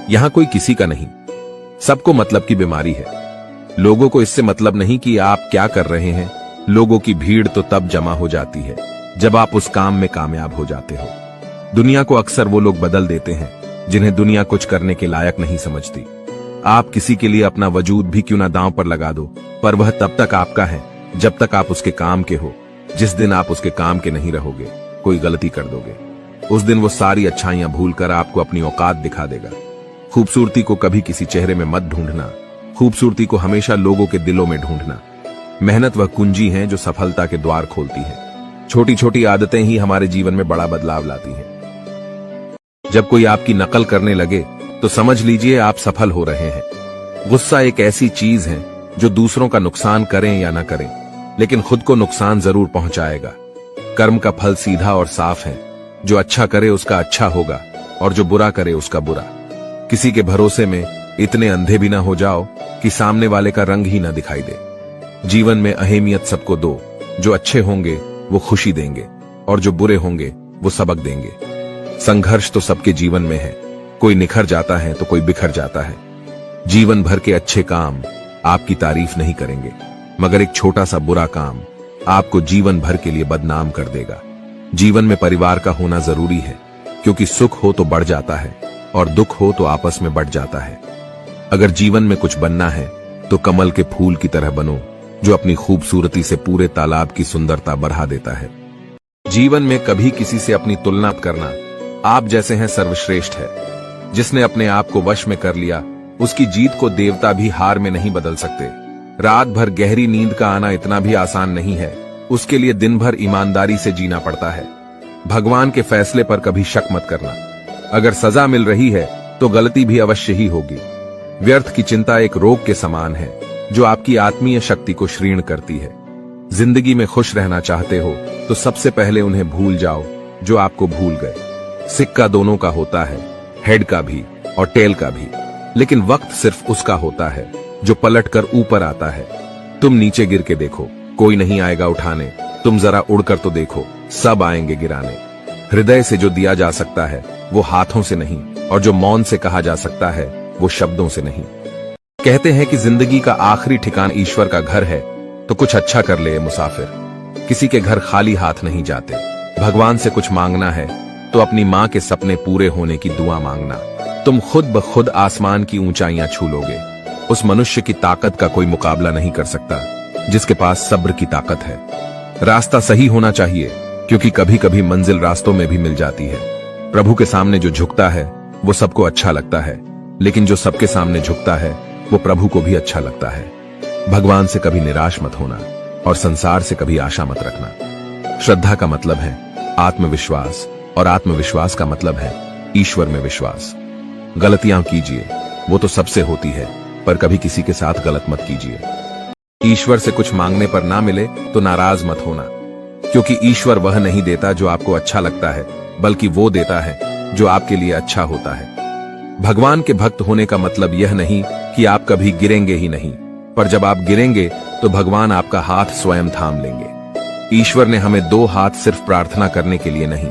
यहां कोई किसी का नहीं, सबको मतलब की बीमारी है। लोगों को इससे मतलब नहीं कि आप क्या कर रहे हैं। लोगों की भीड़ तो तब जमा हो जाती है जब आप उस काम में कामयाब हो जाते हो। दुनिया को अक्सर वो लोग बदल देते हैं जिन्हें दुनिया कुछ करने के लायक नहीं समझती। आप किसी के लिए अपना वजूद भी क्यों ना दांव पर लगा दो, पर वह तब तक आपका है जब तक आप उसके काम के हो। जिस दिन आप उसके काम के नहीं रहोगे, कोई गलती कर दोगे, उस दिन वो सारी अच्छाइयां भूलकर आपको अपनी औकात दिखा देगा। खूबसूरती को कभी किसी चेहरे में मत ढूंढना, खूबसूरती को हमेशा लोगों के दिलों में ढूंढना। मेहनत वह कुंजी है जो सफलता के द्वार खोलती है। छोटी छोटी आदतें ही हमारे जीवन में बड़ा बदलाव लाती हैं। जब कोई आपकी नकल करने लगे तो समझ लीजिए आप सफल हो रहे हैं। गुस्सा एक ऐसी चीज है जो दूसरों का नुकसान करें या ना करें, लेकिन खुद को नुकसान जरूर पहुंचाएगा। कर्म का फल सीधा और साफ है, जो अच्छा करे उसका अच्छा होगा और जो बुरा करे उसका बुरा। किसी के भरोसे में इतने अंधे भी ना हो जाओ कि सामने वाले का रंग ही ना दिखाई दे। जीवन में अहमियत सबको दो, जो अच्छे होंगे वो खुशी देंगे और जो बुरे होंगे वो सबक देंगे। संघर्ष तो सबके जीवन में है, कोई निखर जाता है तो कोई बिखर जाता है। जीवन भर के अच्छे काम आपकी तारीफ नहीं करेंगे, मगर एक छोटा सा बुरा काम आपको जीवन भर के लिए बदनाम कर देगा। जीवन में परिवार का होना जरूरी है, क्योंकि सुख हो तो बढ़ जाता है और दुख हो तो आपस में बढ़ जाता है। अगर जीवन में कुछ बनना है तो कमल के फूल की तरह बनो, जो अपनी खूबसूरती से पूरे तालाब की सुंदरता बढ़ा देता है। जीवन में कभी किसी से अपनी तुलना करना, आप जैसे हैं सर्वश्रेष्ठ है। जिसने अपने आप को वश में कर लिया, उसकी जीत को देवता भी हार में नहीं बदल सकते। रात भर गहरी नींद का आना इतना भी आसान नहीं है, उसके लिए दिन भर ईमानदारी से जीना पड़ता है। भगवान के फैसले पर कभी शक मत करना। अगर सजा मिल रही है तो गलती भी अवश्य ही होगी। व्यर्थ की चिंता एक रोग के समान है जो आपकी आत्मीय शक्ति को क्षीण करती है। जिंदगी में खुश रहना चाहते हो तो सबसे पहले उन्हें भूल जाओ जो आपको भूल गए। सिक्का दोनों का होता है, हेड का भी और टेल का भी, लेकिन वक्त सिर्फ उसका होता है जो पलटकर ऊपर आता है। तुम नीचे गिर के देखो, कोई नहीं आएगा उठाने। तुम जरा उड़कर तो देखो, सब आएंगे गिराने। हृदय से जो दिया जा सकता है वो हाथों से नहीं, और जो मौन से कहा जा सकता है वो शब्दों से नहीं। कहते हैं कि जिंदगी का आखिरी ठिकाना ईश्वर का घर है, तो कुछ अच्छा कर ले मुसाफिर। किसी के घर खाली हाथ नहीं जाते। भगवान से कुछ मांगना है तो अपनी मां के सपने पूरे होने की दुआ मांगना। तुम खुद ब खुद आसमान की ऊंचाइयां छू लोगे। उस मनुष्य की ताकत का कोई मुकाबला नहीं कर सकता जिसके पास सब्र की ताकत है। रास्ता सही होना चाहिए, क्योंकि कभी कभी मंजिल रास्तों में भी मिल जाती है। प्रभु के सामने जो झुकता है वो सबको अच्छा लगता है, लेकिन जो सबके सामने झुकता है वो प्रभु को भी अच्छा लगता है। भगवान से कभी निराश मत होना और संसार से कभी आशा मत रखना। श्रद्धा का मतलब है आत्मविश्वास, और आत्मविश्वास का मतलब है ईश्वर में विश्वास। गलतियां कीजिए, वो तो सबसे होती है, पर कभी किसी के साथ गलत मत कीजिए। ईश्वर से कुछ मांगने पर ना मिले तो नाराज मत होना, क्योंकि ईश्वर वह नहीं देता जो आपको अच्छा लगता है, बल्कि वो देता है जो आपके लिए अच्छा होता है। भगवान के भक्त होने का मतलब यह नहीं कि आप कभी गिरेंगे ही नहीं, पर जब आप गिरेंगे तो भगवान आपका हाथ स्वयं थाम लेंगे। ईश्वर ने हमें दो हाथ सिर्फ प्रार्थना करने के लिए नहीं,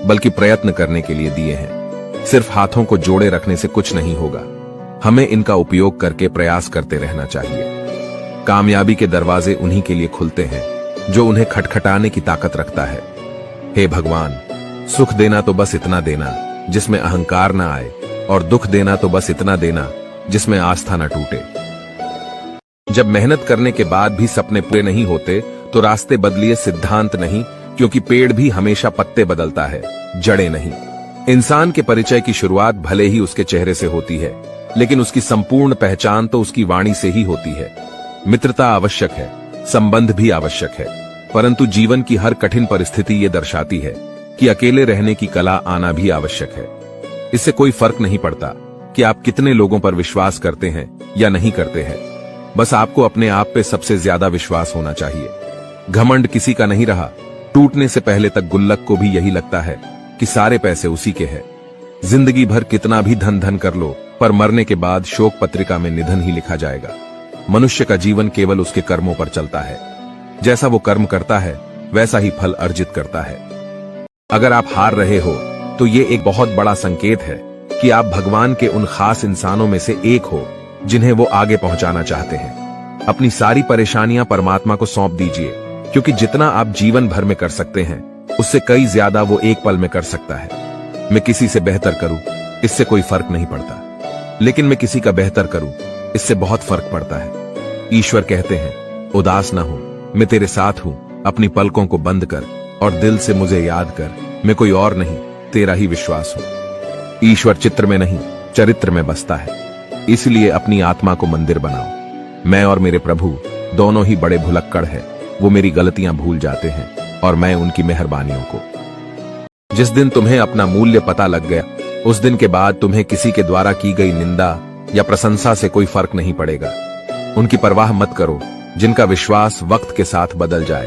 बल्कि प्रयत्न करने के लिए दिए हैं। सिर्फ हाथों को जोड़े रखने से कुछ नहीं होगा, हमें इनका उपयोग करके प्रयास करते रहना चाहिए। कामयाबी के दरवाजे उन्हीं के लिए खुलते हैं जो उन्हें खटखटाने की ताकत रखता है। हे भगवान, सुख देना तो बस इतना देना जिसमें अहंकार ना आए, और दुख देना तो बस इतना देना जिसमें आस्था न टूटे। जब मेहनत करने के बाद भी सपने पूरे नहीं होते तो रास्ते बदलिए, सिद्धांत नहीं, क्योंकि पेड़ भी हमेशा पत्ते बदलता है, जड़ें नहीं। इंसान के परिचय की शुरुआत भले ही उसके चेहरे से होती है, लेकिन उसकी संपूर्ण पहचान तो उसकी वाणी से ही होती है। मित्रता आवश्यक है, संबंध भी आवश्यक है, परंतु जीवन की हर कठिन परिस्थिति ये दर्शाती है कि अकेले रहने की कला आना भी आवश्यक है। इससे कोई फर्क नहीं पड़ता कि आप कितने लोगों पर विश्वास करते हैं या नहीं करते हैं, बस आपको अपने आप पे सबसे ज्यादा विश्वास होना चाहिए। घमंड किसी का नहीं रहा। टूटने से पहले तक गुल्लक को भी यही लगता है कि सारे पैसे उसी के हैं। जिंदगी भर कितना भी धन धन कर लो, पर मरने के बाद शोक पत्रिका में निधन ही लिखा जाएगा। मनुष्य का जीवन केवल उसके कर्मों पर चलता है। जैसा वो कर्म करता है वैसा ही फल अर्जित करता है। अगर आप हार रहे हो तो ये एक बहुत बड़ा संकेत है कि आप भगवान के उन खास इंसानों में से एक हो जिन्हें वो आगे पहुंचाना चाहते हैं। अपनी सारी परेशानियां परमात्मा को सौंप दीजिए, क्योंकि जितना आप जीवन भर में कर सकते हैं उससे कई ज्यादा वो एक पल में कर सकता है। मैं किसी से बेहतर करूं इससे कोई फर्क नहीं पड़ता, लेकिन मैं किसी का बेहतर करूं इससे बहुत फर्क पड़ता है। ईश्वर कहते हैं, उदास ना हो, मैं तेरे साथ हूं। अपनी पलकों को बंद कर और दिल से मुझे याद कर, मैं कोई और नहीं, तेरा ही विश्वास हूं। ईश्वर चित्र में नहीं, चरित्र में बसता है। इसलिए अपनी आत्मा को मंदिर बनाओ। मैं और मेरे प्रभु दोनों ही बड़े भुलक्कड़ हैं। वो मेरी गलतियां भूल जाते हैं और मैं उनकी मेहरबानियों को। जिस दिन तुम्हें अपना मूल्य पता लग गया, उस दिन के बाद तुम्हें किसी के द्वारा की गई निंदा या प्रशंसा से कोई फर्क नहीं पड़ेगा। उनकी परवाह मत करो जिनका विश्वास वक्त के साथ बदल जाए।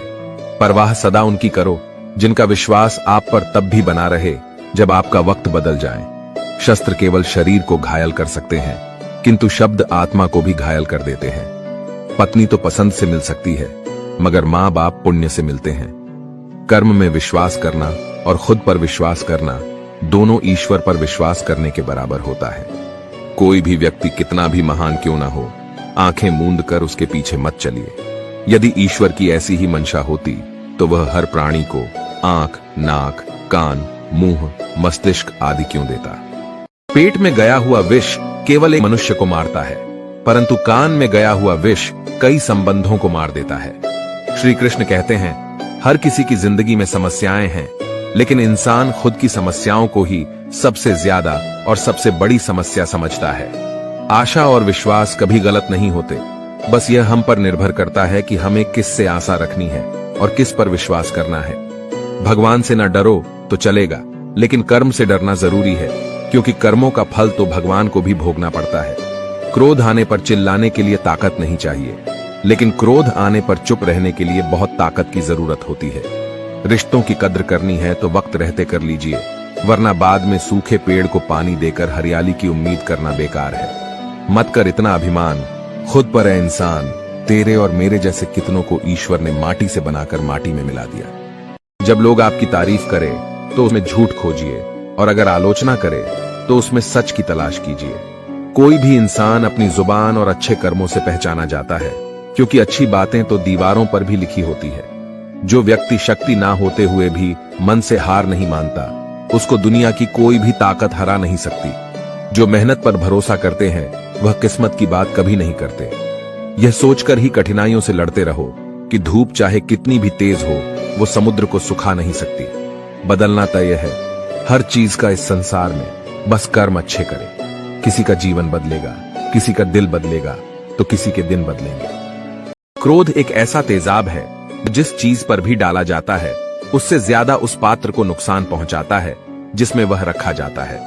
परवाह सदा उनकी करो जिनका विश्वास आप पर तब भी बना रहे जब आपका वक्त बदल जाए। शस्त्र केवल शरीर को घायल कर सकते हैं, किंतु शब्द आत्मा को भी घायल कर देते हैं। पत्नी तो पसंद से मिल सकती है, मगर मां बाप पुण्य से मिलते हैं। कर्म में विश्वास करना और खुद पर विश्वास करना दोनों ईश्वर पर विश्वास करने के बराबर होता है। कोई भी व्यक्ति कितना भी महान क्यों ना हो, आंखें मूंद कर उसके पीछे मत चलिए। यदि ईश्वर की ऐसी ही मंशा होती तो वह हर प्राणी को आंख, नाक, कान, मुंह, मस्तिष्क आदि क्यों देता। पेट में गया हुआ विष केवल एक मनुष्य को मारता है, परंतु कान में गया हुआ विष कई संबंधों को मार देता है। श्री कृष्ण कहते हैं, हर किसी की जिंदगी में समस्याएं हैं, लेकिन इंसान खुद की समस्याओं को ही सबसे ज्यादा और सबसे बड़ी समस्या समझता है। आशा और विश्वास कभी गलत नहीं होते, बस यह हम पर निर्भर करता है कि हमें किस से आशा रखनी है और किस पर विश्वास करना है। भगवान से न डरो तो चलेगा, लेकिन कर्म से डरना जरूरी है, क्योंकि कर्मों का फल तो भगवान को भी भोगना पड़ता है। क्रोध आने पर चिल्लाने के लिए ताकत नहीं चाहिए, लेकिन क्रोध आने पर चुप रहने के लिए बहुत ताकत की जरूरत होती है। रिश्तों की कद्र करनी है तो वक्त रहते कर लीजिए, वरना बाद में सूखे पेड़ को पानी देकर हरियाली की उम्मीद करना बेकार है। मत कर इतना अभिमान, खुद पर है इंसान, तेरे और मेरे जैसे कितनों को ईश्वर ने माटी से बनाकर माटी में मिला दिया। जब लोग आपकी तारीफ करें तो उसमें झूठ खोजिए, और अगर आलोचना करे तो उसमें सच की तलाश कीजिए। कोई भी इंसान अपनी जुबान और अच्छे कर्मों से पहचाना जाता है, क्योंकि अच्छी बातें तो दीवारों पर भी लिखी होती है। जो व्यक्ति शक्ति ना होते हुए भी मन से हार नहीं मानता, उसको दुनिया की कोई भी ताकत हरा नहीं सकती। जो मेहनत पर भरोसा करते हैं वह किस्मत की बात कभी नहीं करते। यह सोचकर ही कठिनाइयों से लड़ते रहो कि धूप चाहे कितनी भी तेज हो, वो समुद्र को सुखा नहीं सकती। बदलना तय है हर चीज का इस संसार में, बस कर्म अच्छे करें। किसी का जीवन बदलेगा, किसी का दिल बदलेगा, तो किसी के दिन बदलेंगे। क्रोध एक ऐसा तेजाब है जिस चीज पर भी डाला जाता है उससे ज्यादा उस पात्र को नुकसान पहुंचाता है जिसमें वह रखा जाता है।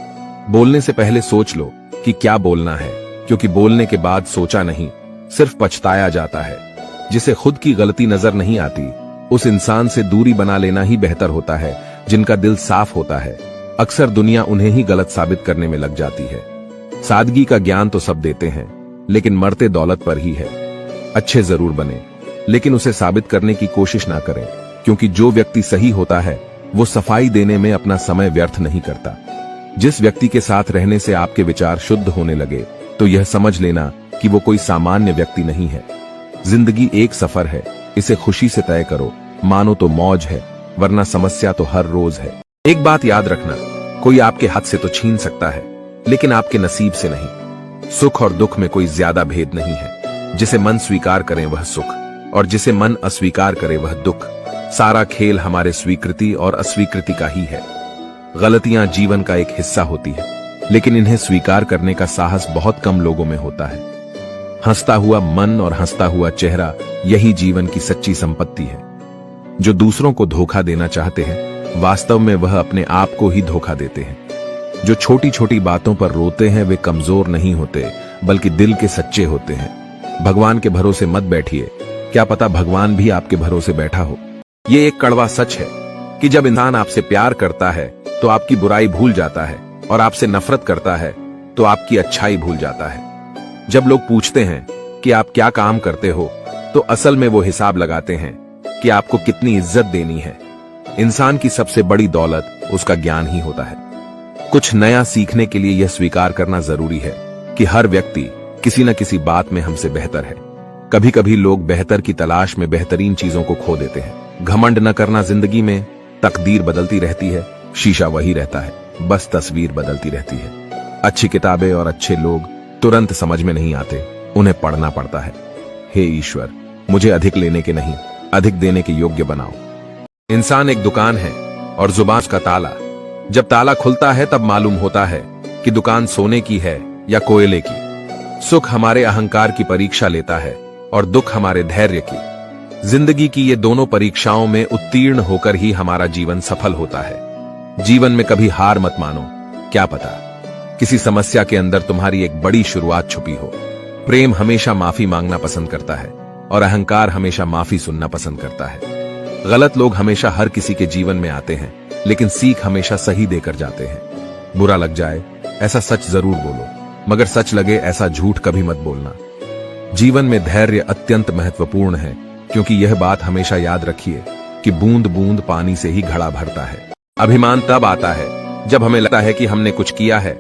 बोलने से पहले सोच लो कि क्या बोलना है, क्योंकि बोलने के बाद सोचा नहीं, सिर्फ पछताया जाता है। जिसे खुद की गलती नजर नहीं आती, उस इंसान से दूरी बना लेना ही बेहतर होता है। जिनका दिल साफ होता है, अक्सर दुनिया उन्हें ही गलत साबित करने में लग जाती है। सादगी का ज्ञान तो सब देते हैं, लेकिन मरते दौलत पर ही है। अच्छे जरूर बने, लेकिन उसे साबित करने की कोशिश ना करें, क्योंकि जो व्यक्ति सही होता है वो सफाई देने में अपना समय व्यर्थ नहीं करता। जिस व्यक्ति के साथ रहने से आपके विचार शुद्ध होने लगे, तो यह समझ लेना कि वो कोई सामान्य व्यक्ति नहीं है। जिंदगी एक सफर है, इसे खुशी से तय करो, मानो तो मौज है, वरना समस्या तो हर रोज है। एक बात याद रखना, कोई आपके हाथ से तो छीन सकता है, लेकिन आपके नसीब से नहीं। सुख और दुख में कोई ज्यादा भेद नहीं है। जिसे मन स्वीकार करें वह सुख, और जिसे मन अस्वीकार करे वह दुख। सारा खेल हमारे स्वीकृति और अस्वीकृति का ही है। गलतियां जीवन का एक हिस्सा होती है, लेकिन इन्हें स्वीकार करने का साहस बहुत कम लोगों में होता है। हंसता हुआ मन और हंसता हुआ चेहरा, यही जीवन की सच्ची संपत्ति है। जो दूसरों को धोखा देना चाहते हैं, वास्तव में वह अपने आप को ही धोखा देते हैं। जो छोटी छोटी बातों पर रोते हैं वे कमजोर नहीं होते, बल्कि दिल के सच्चे होते हैं। भगवान के भरोसे मत बैठिए, क्या पता भगवान भी आपके भरोसे बैठा हो। ये एक कड़वा सच है कि जब इंसान आपसे प्यार करता है तो आपकी बुराई भूल जाता है, और आपसे नफरत करता है तो आपकी अच्छाई भूल जाता है। जब लोग पूछते हैं कि आप क्या काम करते हो, तो असल में वो हिसाब लगाते हैं कि आपको कितनी इज्जत देनी है। इंसान की सबसे बड़ी दौलत उसका ज्ञान ही होता है। कुछ नया सीखने के लिए यह स्वीकार करना जरूरी है कि हर व्यक्ति किसी न किसी बात में हमसे बेहतर है। कभी कभी लोग बेहतर की तलाश में बेहतरीन चीजों को खो देते हैं। घमंड न करना, जिंदगी में तकदीर बदलती रहती है, शीशा वही रहता है, बस तस्वीर बदलती रहती है। अच्छी किताबें और अच्छे लोग तुरंत समझ में नहीं आते, उन्हें पढ़ना पड़ता है। हे ईश्वर, मुझे अधिक लेने के नहीं, अधिक देने के योग्य बनाओ। इंसान एक दुकान है और जुबान का ताला। जब ताला खुलता है तब मालूम होता है कि दुकान सोने की है या कोयले की। सुख हमारे अहंकार की परीक्षा लेता है और दुख हमारे धैर्य की। जिंदगी की ये दोनों परीक्षाओं में उत्तीर्ण होकर ही हमारा जीवन सफल होता है। जीवन में कभी हार मत मानो, क्या पता किसी समस्या के अंदर तुम्हारी एक बड़ी शुरुआत छुपी हो। प्रेम हमेशा माफी मांगना पसंद करता है और अहंकार हमेशा माफी सुनना पसंद करता है। गलत लोग हमेशा हर किसी के जीवन में आते हैं, लेकिन सीख हमेशा सही देकर जाते हैं। बुरा लग जाए ऐसा सच जरूर बोलो, मगर सच लगे ऐसा झूठ कभी मत बोलना। जीवन में धैर्य अत्यंत महत्वपूर्ण है, क्योंकि यह बात हमेशा याद रखिए कि बूंद बूंद पानी से ही घड़ा भरता है। अभिमान तब आता है जब हमें लगता है कि हमने कुछ किया है,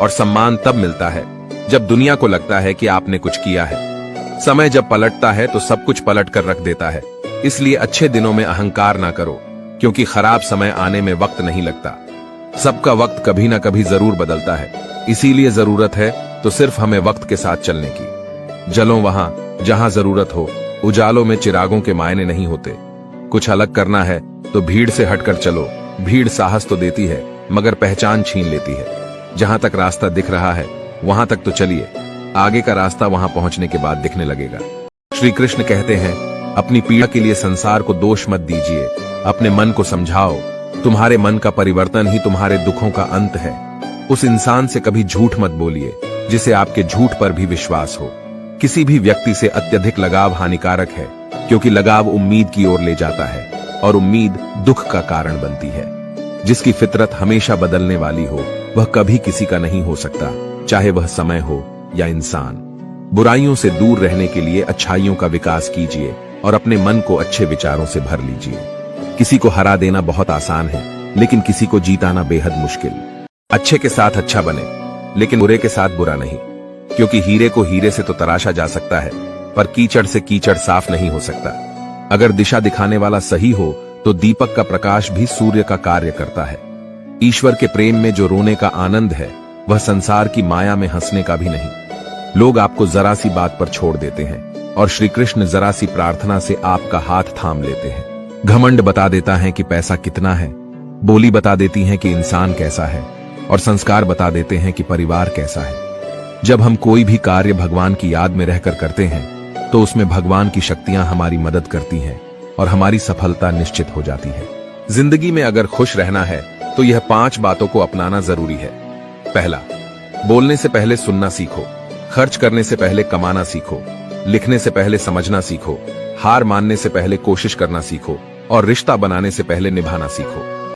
और सम्मान तब मिलता है जब दुनिया को लगता है कि आपने कुछ किया है। समय जब पलटता है तो सब कुछ पलट कर रख देता है। इसलिए अच्छे दिनों में अहंकार ना करो, क्योंकि खराब समय आने में वक्त नहीं लगता। सबका वक्त कभी ना कभी जरूर बदलता है, इसीलिए जरूरत है तो सिर्फ हमें वक्त के साथ चलने की। जलो वहां जहां जरूरत हो, उजालों में चिरागों के मायने नहीं होते। कुछ अलग करना है तो भीड़ से हटकर चलो। भीड़ साहस तो देती है, मगर पहचान छीन लेती है। जहां तक रास्ता दिख रहा है वहां तक तो चलिए, आगे का रास्ता वहां पहुंचने के बाद दिखने लगेगा। श्री कृष्ण कहते हैं, अपनी पीड़ा के लिए संसार को दोष मत दीजिए, अपने मन को समझाओ। तुम्हारे मन का परिवर्तन ही तुम्हारे दुखों का अंत है। उस इंसान से कभी झूठ मत बोलिए जिसे आपके झूठ पर भी विश्वास हो। किसी भी व्यक्ति से अत्यधिक लगाव हानिकारक है, क्योंकि लगाव उम्मीद की ओर ले जाता है और उम्मीद दुख का कारण बनती है। जिसकी फितरत हमेशा बदलने वाली हो वह कभी किसी का नहीं हो सकता, चाहे वह समय हो या इंसान। बुराइयों से दूर रहने के लिए अच्छाइयों का विकास कीजिए और अपने मन को अच्छे विचारों से भर लीजिए। किसी को हरा देना बहुत आसान है, लेकिन किसी को जीताना बेहद मुश्किल। अच्छे के साथ अच्छा बने, लेकिन बुरे के साथ बुरा नहीं, क्योंकि हीरे को हीरे से तो तराशा जा सकता है, पर कीचड़ से कीचड़ साफ नहीं हो सकता। अगर दिशा दिखाने वाला सही हो तो दीपक का प्रकाश भी सूर्य का कार्य करता है। ईश्वर के प्रेम में जो रोने का आनंद है वह संसार की माया में हंसने का भी नहीं। लोग आपको जरा सी बात पर छोड़ देते हैं और श्री कृष्ण जरा सी प्रार्थना से आपका हाथ थाम लेते हैं। घमंड बता देता है कि पैसा कितना है, बोली बता देती है कि इंसान कैसा है, और संस्कार बता देते हैं कि परिवार कैसा है। जब हम कोई भी कार्य भगवान की याद में रहकर करते हैं तो उसमें भगवान की शक्तियां हमारी मदद करती हैं और हमारी सफलता निश्चित हो जाती है। जिंदगी में अगर खुश रहना है तो यह 5 बातों को अपनाना जरूरी है। पहला, बोलने से पहले सुनना सीखो, खर्च करने से पहले कमाना सीखो, लिखने से पहले समझना सीखो, हार मानने से पहले कोशिश करना सीखो और रिश्ता बनाने से पहले निभाना सीखो।